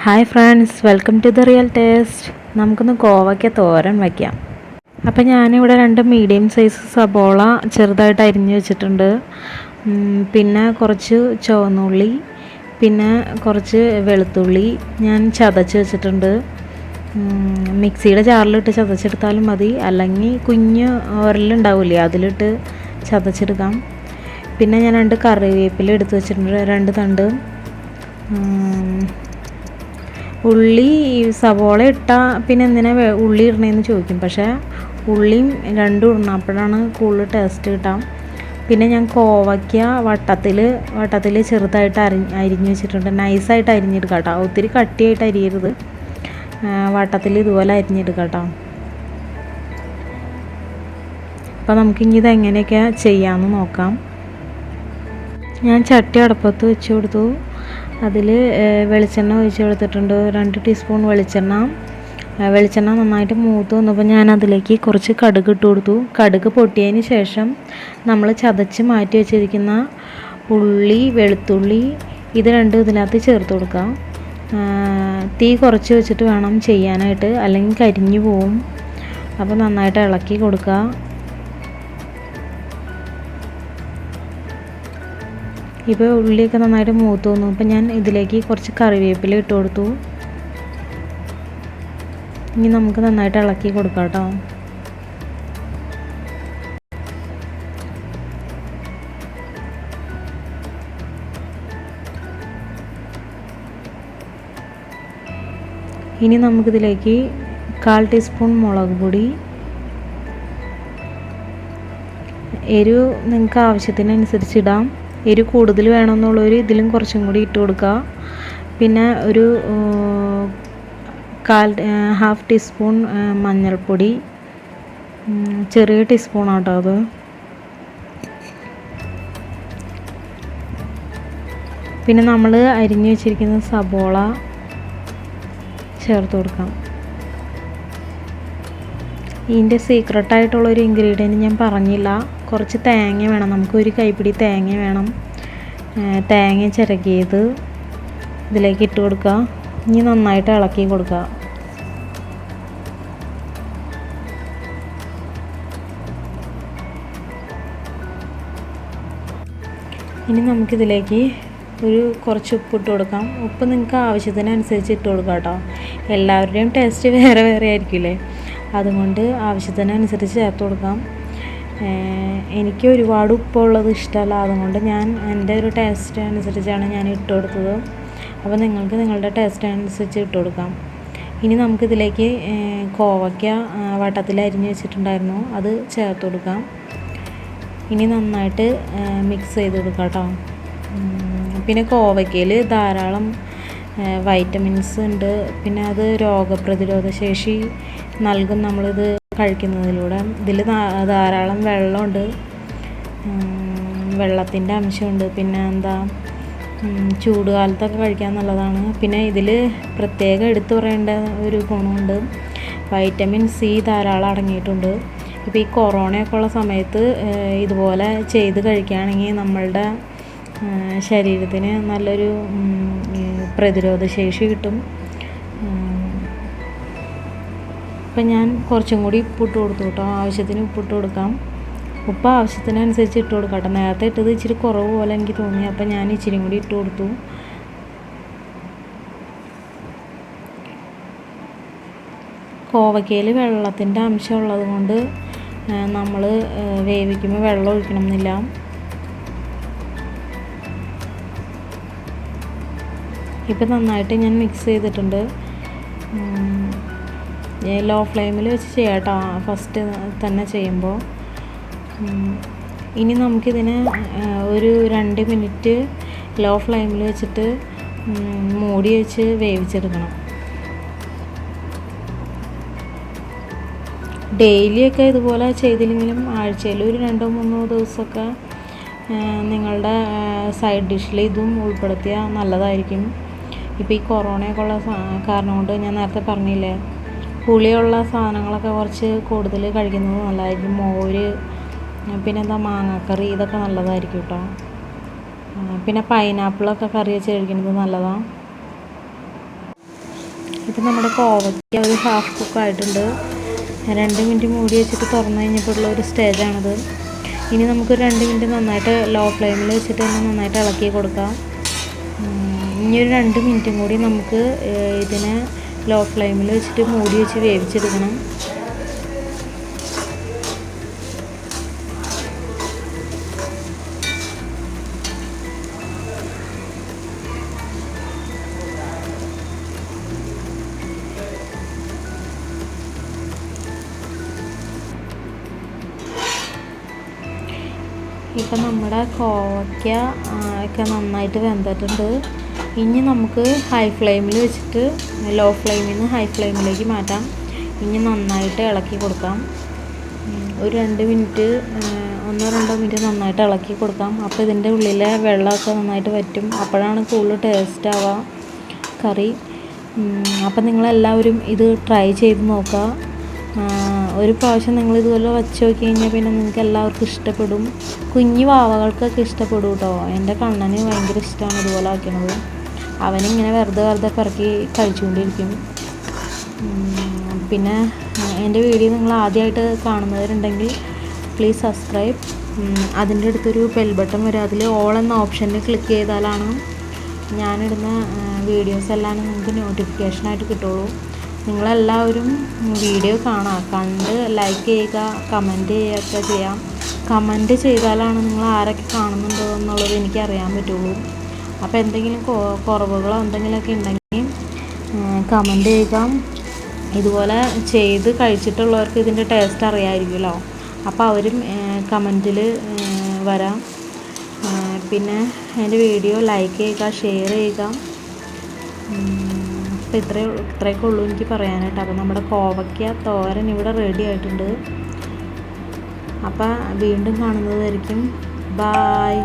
Hi friends, welcome to the real taste. നമുക്കൊന്ന് കോവയ്ക്ക തോരൻ വയ്ക്കാം. അപ്പോൾ ഞാനിവിടെ 2 മീഡിയം സൈസ് സബോള ചെറുതായിട്ട് അരിഞ്ഞ് വെച്ചിട്ടുണ്ട്. പിന്നെ കുറച്ച് ചുവന്നുള്ളി, പിന്നെ കുറച്ച് വെളുത്തുള്ളി ഞാൻ ചതച്ച് വെച്ചിട്ടുണ്ട്. മിക്സിയുടെ ജാറിലിട്ട് ചതച്ചെടുത്താലും മതി, അല്ലെങ്കിൽ കുഞ്ഞ് ഉരലുണ്ടാവില്ലേ അതിലിട്ട് ചതച്ചെടുക്കാം. പിന്നെ ഞാൻ 2 കറിവേപ്പില എടുത്ത് വെച്ചിട്ടുണ്ട്, 2 തണ്ട്. ഉള്ളി സവോള ഇട്ടാൽ പിന്നെ എന്തിനാ ഉള്ളി ഇടണേന്ന് ചോദിക്കും, പക്ഷേ ഉള്ളിയും രണ്ടും ഇടണപ്പോഴാണ് കൂടുതൽ ടേസ്റ്റ് കിട്ടാം. പിന്നെ ഞാൻ കോവയ്ക്ക വട്ടത്തിൽ ചെറുതായിട്ട് അരിഞ്ഞ് വെച്ചിട്ടുണ്ട്. നൈസായിട്ട് അരിഞ്ഞെടുക്കാം കേട്ടോ, ഒത്തിരി കട്ടിയായിട്ട് അരിയരുത്. വട്ടത്തിൽ ഇതുപോലെ അരിഞ്ഞെടുക്കാം കേട്ടോ. അപ്പോൾ നമുക്കിനി ഇതെങ്ങനെയൊക്കെ ചെയ്യാമെന്ന് നോക്കാം. ഞാൻ ചട്ടി അടുപ്പത്ത് വെച്ച് കൊടുത്തു. അതിൽ വെളിച്ചെണ്ണ ഒഴിച്ച് കൊടുത്തിട്ടുണ്ട്, 2 ടീസ്പൂൺ വെളിച്ചെണ്ണ നന്നായിട്ട് മൂത്ത് വന്നപ്പോൾ ഞാൻ അതിലേക്ക് കുറച്ച് കടുക് ഇട്ട് കൊടുത്തു. കടുക് പൊട്ടിയതിന് ശേഷം നമ്മൾ ചതച്ച് മാറ്റി വെച്ചിരിക്കുന്ന ഉള്ളി, വെളുത്തുള്ളി ഇത് രണ്ടും ഇതിനകത്ത് ചേർത്ത് കൊടുക്കാം. തീ കുറച്ച് വെച്ചിട്ട് വേണം ചെയ്യാനായിട്ട്, അല്ലെങ്കിൽ കരിഞ്ഞു പോവും. അപ്പോൾ നന്നായിട്ട് ഇളക്കി കൊടുക്കുക. ഇപ്പോൾ ഉള്ളിയൊക്കെ നന്നായിട്ട് മൂത്ത് വന്നു. അപ്പോൾ ഞാൻ ഇതിലേക്ക് കുറച്ച് കറിവേപ്പില ഇട്ട് കൊടുത്തു. ഇനി നമുക്ക് നന്നായിട്ട് ഇളക്കി കൊടുക്കാം കേട്ടോ. ഇനി നമുക്കിതിലേക്ക് 1/4 ടീസ്പൂൺ മുളക് പൊടി, എരിവ് നിങ്ങൾക്ക് ആവശ്യത്തിനനുസരിച്ച് ഇടാം. എരിവ് കൂടുതൽ വേണമെന്നുള്ളവർ ഇതിലും കുറച്ചും കൂടി ഇട്ട് കൊടുക്കുക. പിന്നെ ഒരു 1/2 ടീസ്പൂൺ മഞ്ഞൾപ്പൊടി, ചെറിയ ടീസ്പൂണാട്ടോ അത്. പിന്നെ നമ്മൾ അരിഞ്ഞു വെച്ചിരിക്കുന്ന സബോള ചേർത്ത് കൊടുക്കാം. ഇതിൻ്റെ സീക്രട്ടായിട്ടുള്ളൊരു ഇൻഗ്രീഡിയൻറ്റ് ഞാൻ പറഞ്ഞില്ല, കുറച്ച് തേങ്ങ വേണം. നമുക്ക് ഒരു കൈപ്പിടി തേങ്ങ വേണം. തേങ്ങ ചിരകിയത് ഇതിലേക്ക് ഇട്ട് കൊടുക്കുക. ഇനി നന്നായിട്ട് ഇളക്കി കൊടുക്കുക. ഇനി നമുക്കിതിലേക്ക് കുറച്ച് ഉപ്പിട്ട് കൊടുക്കാം. ഉപ്പ് നിങ്ങൾക്ക് ആവശ്യത്തിനനുസരിച്ച് ഇട്ട് കൊടുക്കാം കേട്ടോ. എല്ലാവരുടെയും ടേസ്റ്റ് വേറെ വേറെ ആയിരിക്കില്ലേ, അതുകൊണ്ട് ആവശ്യത്തിനനുസരിച്ച് ചേർത്ത് കൊടുക്കാം. എനിക്ക് ഒരുപാട് ഉപ്പുള്ളത് ഇഷ്ടമല്ല, അതുകൊണ്ട് ഞാൻ എൻ്റെ ഒരു ടേസ്റ്റ് അനുസരിച്ചാണ് ഞാൻ ഇട്ട് കൊടുത്തത്. അപ്പോൾ നിങ്ങൾക്ക് നിങ്ങളുടെ ടേസ്റ്റ് അനുസരിച്ച് ഇട്ട് കൊടുക്കാം. ഇനി നമുക്കിതിലേക്ക് കോവയ്ക്ക വട്ടത്തിൽ അരിഞ്ഞ് വെച്ചിട്ടുണ്ടായിരുന്നു, അത് ചേർത്ത് കൊടുക്കാം. ഇനി നന്നായിട്ട് മിക്സ് ചെയ്ത് കൊടുക്കാം കേട്ടോ. പിന്നെ കോവയ്ക്കയിൽ ധാരാളം വൈറ്റമിൻസ് ഉണ്ട്. പിന്നെ അത് രോഗപ്രതിരോധ ശേഷി നൽകും നമ്മളിത് കഴിക്കുന്നതിലൂടെ. ഇതിൽ ധാരാളം വെള്ളമുണ്ട്, വെള്ളത്തിൻ്റെ അംശമുണ്ട്. പിന്നെ ചൂടുകാലത്തൊക്കെ കഴിക്കാൻ നല്ലതാണ്. പിന്നെ ഇതിൽ പ്രത്യേകം എടുത്തു പറയേണ്ട ഒരു ഗുണമുണ്ട്, വൈറ്റമിൻ സി ധാരാളം അടങ്ങിയിട്ടുണ്ട്. ഇപ്പോൾ ഈ കൊറോണയൊക്കെ ഉള്ള സമയത്ത് ഇതുപോലെ ചെയ്ത് കഴിക്കുകയാണെങ്കിൽ നമ്മളുടെ ശരീരത്തിന് നല്ലൊരു പ്രതിരോധ ശേഷി കിട്ടും. ഇപ്പം ഞാൻ കുറച്ചും കൂടി ഉപ്പിട്ട് കൊടുത്തു കേട്ടോ. ആവശ്യത്തിന് ഉപ്പിട്ട് കൊടുക്കാം. ഉപ്പ് ആവശ്യത്തിനനുസരിച്ച് ഇട്ട് കൊടുക്കാം കേട്ടോ. നേരത്തെ ഇട്ടത് ഇച്ചിരി കുറവ് പോലെ എനിക്ക് തോന്നി, അപ്പം ഞാൻ ഇച്ചിരി കൂടി ഇട്ട് കൊടുത്തു. കോവയ്ക്കയിൽ വെള്ളത്തിൻ്റെ അംശം ഉള്ളത് കൊണ്ട് നമ്മൾ വേവിക്കുമ്പോൾ വെള്ളം ഒഴിക്കണം എന്നില്ല. ഇപ്പം നന്നായിട്ട് ഞാൻ മിക്സ് ചെയ്തിട്ടുണ്ട്. ലോ ഫ്ലെയിമിൽ വെച്ച് ചെയ്യാം കേട്ടോ ഫസ്റ്റ് തന്നെ ചെയ്യുമ്പോൾ. ഇനി നമുക്കിതിന് ഒരു 2 മിനിറ്റ് ലോ ഫ്ലെയിമിൽ വെച്ചിട്ട് മൂടി വെച്ച് വേവിച്ചെടുക്കണം. ഡെയിലിയൊക്കെ ഇതുപോലെ ചെയ്തില്ലെങ്കിലും ആഴ്ചയിൽ ഒരു 2-3 ദിവസമൊക്കെ നിങ്ങളുടെ സൈഡ് ഡിഷിൽ ഇതും ഉൾപ്പെടുത്തിയാൽ നല്ലതായിരിക്കും. ഇപ്പോൾ ഈ കൊറോണയൊക്കെ ഉള്ള കാരണം കൊണ്ട് ഞാൻ നേരത്തെ പറഞ്ഞില്ലേ, പുളിയുള്ള സാധനങ്ങളൊക്കെ കുറച്ച് കൂടുതൽ കഴിക്കുന്നത് നല്ലതായിരിക്കും. മോര്, പിന്നെ മാങ്ങാക്കറി ഇതൊക്കെ നല്ലതായിരിക്കും കേട്ടോ. പിന്നെ പൈനാപ്പിളൊക്കെ കറി വെച്ച് കഴിക്കുന്നത് നല്ലതാണ്. ഇപ്പം നമ്മുടെ കോവയ്ക്ക ഒരു ഹാഫ് കുക്കായിട്ടുണ്ട്. 2 മിനിറ്റ് മൂടി വെച്ചിട്ട് തുറന്നു കഴിഞ്ഞപ്പോഴുള്ള ഒരു സ്റ്റേജാണിത്. ഇനി നമുക്ക് 2 മിനിറ്റ് നന്നായിട്ട് ലോ ഫ്ലെയിമിൽ വെച്ചിട്ട് തന്നെ നന്നായിട്ട് ഇളക്കി കൊടുക്കാം. ഇനി ഒരു 2 മിനിറ്റും കൂടി നമുക്ക് ഇതിനെ ലോ ഫ്ലെയിമിൽ വെച്ചിട്ട് മൂടി വെച്ച് വേവിച്ചെടുക്കണം. ഇപ്പം നമ്മുടെ കോവയ്ക്ക ഒക്കെ നന്നായിട്ട് വെന്തിട്ടുണ്ട്. ഇനി നമുക്ക് ഹൈ ഫ്ലെയിമിൽ വെച്ചിട്ട് ലോ ഫ്ലെയിമിൽ നിന്ന് ഹൈ ഫ്ലെയിമിലേക്ക് മാറ്റാം. ഇനി നന്നായിട്ട് ഇളക്കി കൊടുക്കാം. ഒരു 2 മിനിറ്റ് 1-2 മിനിറ്റ് നന്നായിട്ട് ഇളക്കി കൊടുക്കാം. അപ്പോൾ ഇതിൻ്റെ ഉള്ളിലെ വെള്ളമൊക്കെ നന്നായിട്ട് വറ്റും. അപ്പോഴാണ് കൂടുതൽ ടേസ്റ്റ് ആവുക കറി. അപ്പം നിങ്ങളെല്ലാവരും ഇത് ട്രൈ ചെയ്ത് നോക്കുക. ഒരു പ്രാവശ്യം നിങ്ങൾ ഇതുപോലെ വച്ച് നോക്കി കഴിഞ്ഞാൽ പിന്നെ നിങ്ങൾക്ക് എല്ലാവർക്കും ഇഷ്ടപ്പെടും. കുഞ്ഞു വാവകൾക്കൊക്കെ ഇഷ്ടപ്പെടും കേട്ടോ. എൻ്റെ കണ്ണന് ഭയങ്കര ഇഷ്ടമാണ് ഇതുപോലെ ആക്കണത്. അവനിങ്ങനെ വെറുതെ പിറക്കി കഴിച്ചുകൊണ്ടിരിക്കും. പിന്നെ എൻ്റെ വീഡിയോ നിങ്ങൾ ആദ്യമായിട്ട് കാണുന്നവരുണ്ടെങ്കിൽ പ്ലീസ് സബ്സ്ക്രൈബ്. അതിൻ്റെ അടുത്തൊരു ബെൽ ബട്ടൺ വരും. അതിൽ ഓൾ എന്ന ഓപ്ഷനിൽ ക്ലിക്ക് ചെയ്താലാണ് ഞാനിടുന്ന വീഡിയോസ് എല്ലാം നിങ്ങൾക്ക് നോട്ടിഫിക്കേഷനായിട്ട് കിട്ടുള്ളൂ. നിങ്ങളെല്ലാവരും വീഡിയോ കണ്ട് ലൈക്ക് ചെയ്യുക, കമൻറ്റ് ചെയ്യുകയൊക്കെ ചെയ്യാം. കമൻറ്റ് ചെയ്താലാണ് നിങ്ങൾ ആരൊക്കെ കാണുന്നുണ്ടോ എന്നുള്ളത് എനിക്കറിയാൻ പറ്റുള്ളൂ. അപ്പോൾ എന്തെങ്കിലും കുറവുകളോ എന്തെങ്കിലുമൊക്കെ ഉണ്ടെങ്കിൽ കമൻറ്റ് ചെയ്യുക. ഇതുപോലെ ചെയ്ത് കഴിച്ചിട്ടുള്ളവർക്ക് ഇതിൻ്റെ ടേസ്റ്റ് അറിയാമായിരിക്കുമല്ലോ. അപ്പോൾ അവരും കമൻറ്റിൽ വരാം. പിന്നെ എൻ്റെ വീഡിയോ ലൈക്ക് ചെയ്യുക, ഷെയർ ചെയ്യുക. അപ്പോൾ ഇത്രയൊക്കെ ഉള്ളൂ എനിക്ക് പറയാനായിട്ട്. അപ്പോൾ നമ്മുടെ കോവയ്ക്ക തോരൻ ഇവിടെ റെഡി ആയിട്ടുണ്ട്. അപ്പോൾ വീണ്ടും കാണുന്നതായിരിക്കും. ബായ്.